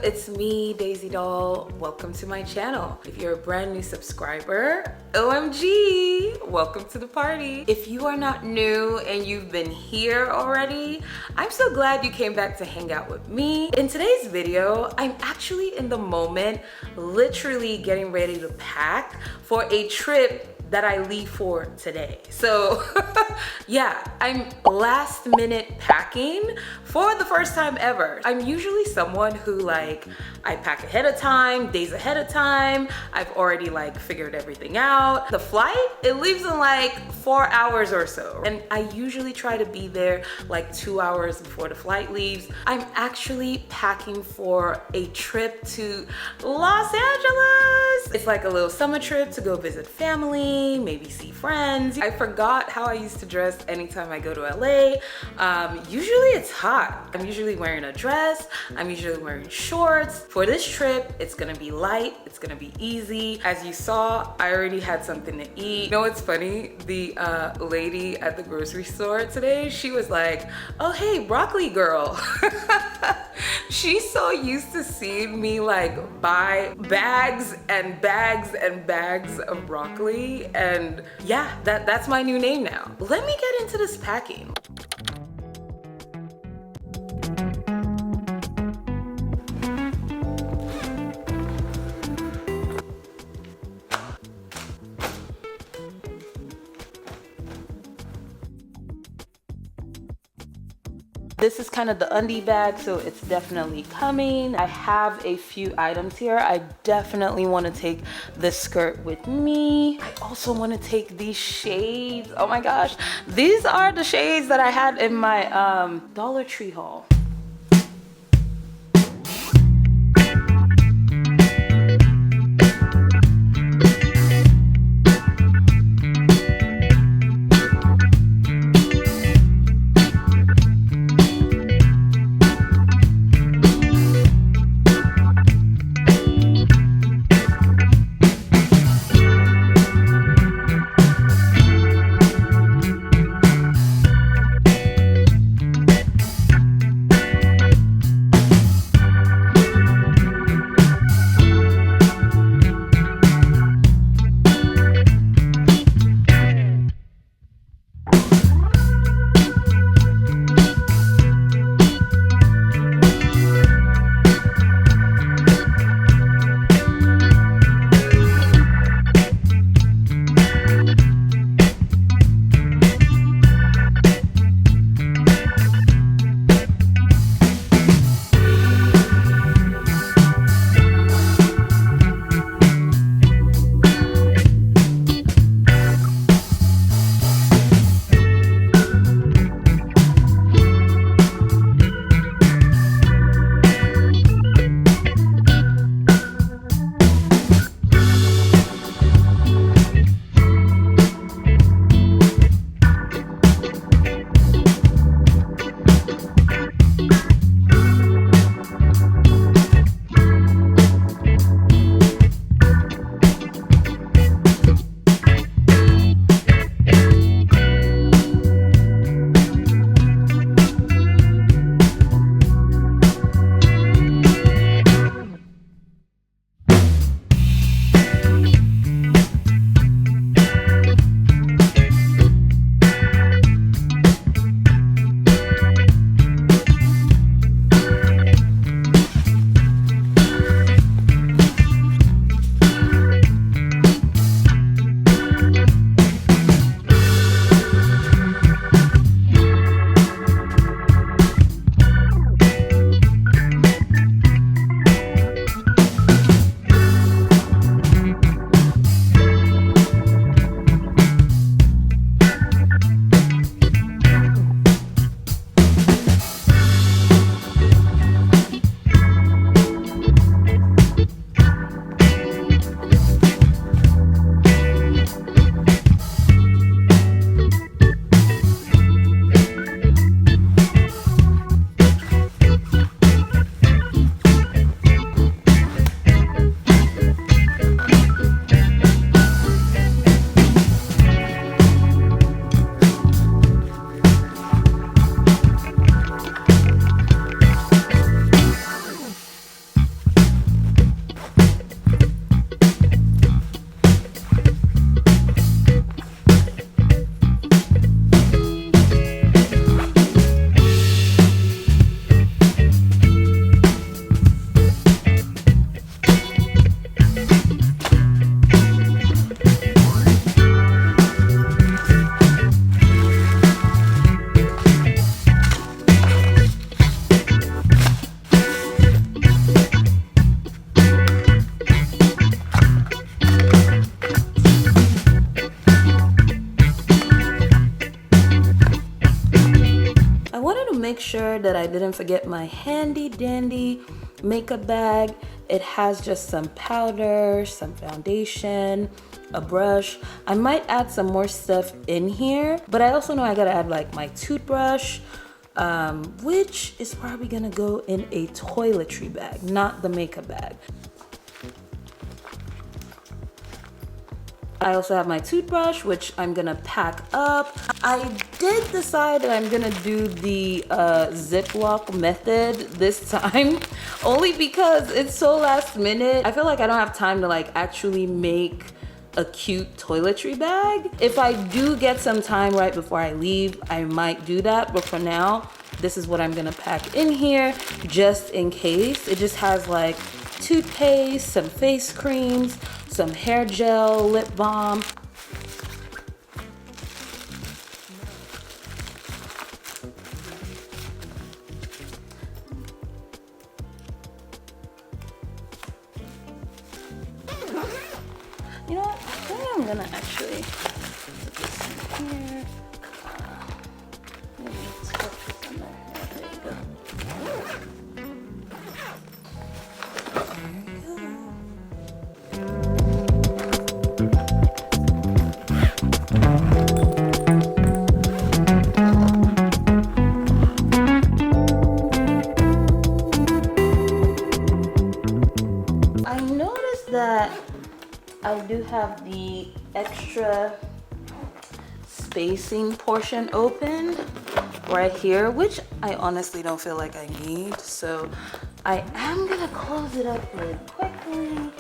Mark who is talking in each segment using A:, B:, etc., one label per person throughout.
A: it's me, Daisy Doll. Welcome to my channel. If you're a brand new subscriber, OMG, welcome to the party. If you are not new and you've been here already, I'm so glad you came back to hang out with me. In today's video, I'm actually in the moment, literally getting ready to pack for a trip that I leave for today. So yeah, I'm last minute packing for the first time ever. I'm usually someone who I pack ahead of time, days ahead of time. I've already figured everything out. The flight, it leaves in 4 hours or so. And I usually try to be there 2 hours before the flight leaves. I'm actually packing for a trip to Los Angeles. It's like a little summer trip to go visit family, maybe see friends. I forgot how I used to dress anytime I go to LA. Usually it's hot. I'm usually wearing a dress. I'm usually wearing shorts. For this trip, it's gonna be light. It's gonna be easy. As you saw, I already had something to eat. You know what's funny? The lady at the grocery store today, she was like, oh, hey, broccoli girl. She's so used to seeing me buy bags and bags and bags of broccoli. And yeah, that's my new name now. Let me get into this packing. This is kind of the undie bag, so it's definitely coming. I have a few items here. I definitely want to take this skirt with me. I also want to take these shades. Oh my gosh. These are the shades that I had in my Dollar Tree haul. make sure that I didn't forget my handy dandy makeup bag. It has just some powder, some foundation, a brush. I might add some more stuff in here, but I also know I gotta add like my toothbrush, which is probably gonna go in a toiletry bag, not the makeup bag. I also have my toothbrush, which I'm gonna pack up. I did decide that I'm gonna do the Ziploc method this time, only because it's so last minute. I feel like I don't have time to like actually make a cute toiletry bag. If I do get some time right before I leave, I might do that, but for now, this is what I'm gonna pack in here, just in case. It just has like toothpaste, some face creams, some hair gel, lip balm. You know what? I think I'm gonna actually put this in here. Maybe let's put this in there. Yeah, there you go. I noticed that I do have the extra spacing portion open right here, which I honestly don't feel like I need. So I am gonna close it up really quickly.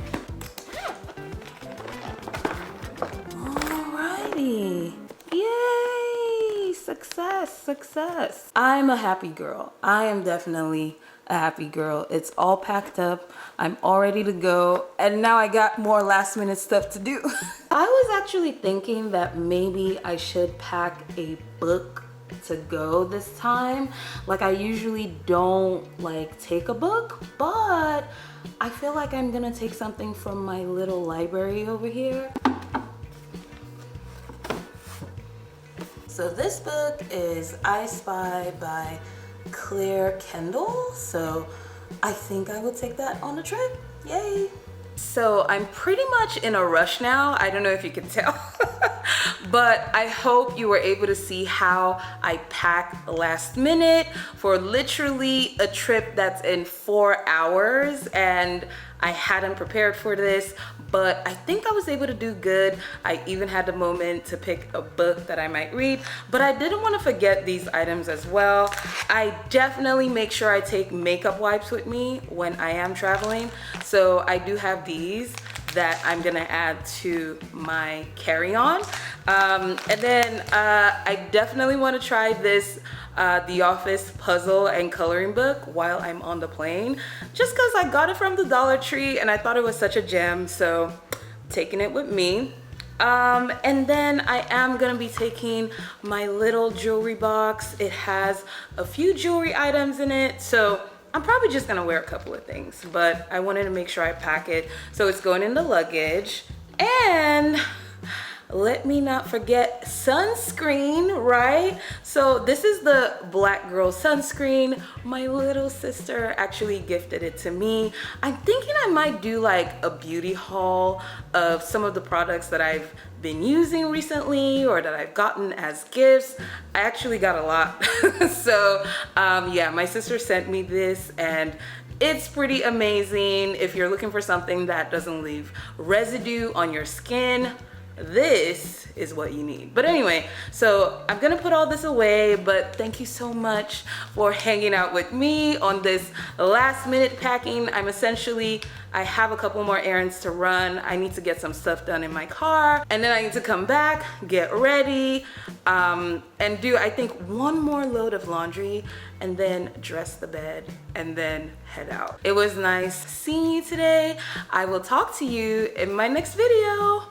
A: Alrighty. Yay! Success, success. I'm a happy girl. I am definitely a happy girl. It's all packed up. I'm all ready to go. And now I got more last minute stuff to do. I was actually thinking that maybe I should pack a book to go this time. Like I usually don't like take a book, but I feel like I'm gonna take something from my little library over here. So this book is I Spy by Claire Kendall. So I think I will take that on a trip. Yay. So I'm pretty much in a rush now. I don't know if you can tell, but I hope you were able to see how I pack last minute for literally a trip that's in 4 hours, and I hadn't prepared for this, but I think I was able to do good. I even had a moment to pick a book that I might read, but I didn't want to forget these items as well. I definitely make sure I take makeup wipes with me when I am traveling. So I do have these that I'm gonna add to my carry-on. And then I definitely want to try this The Office puzzle and coloring book while I'm on the plane, just because I got it from the Dollar Tree and I thought it was such a gem, so taking it with me. And then I am gonna be taking my little jewelry box. It has a few jewelry items in it, so I'm probably just gonna wear a couple of things, but I wanted to make sure I pack it. So it's going in the luggage. And let me not forget sunscreen, right? So this is the Black Girl sunscreen. My little sister actually gifted it to me. I'm thinking I might do like a beauty haul of some of the products that I've been using recently or that I've gotten as gifts. I actually got a lot. So yeah, my sister sent me this and it's pretty amazing. If you're looking for something that doesn't leave residue on your skin, this is what you need. But anyway, so I'm gonna put all this away, but thank you so much for hanging out with me on this last minute packing. I have a couple more errands to run. I need to get some stuff done in my car, and then I need to come back, get ready, and do, I think, one more load of laundry, and then dress the bed, and then head out. It was nice seeing you today. I will talk to you in my next video.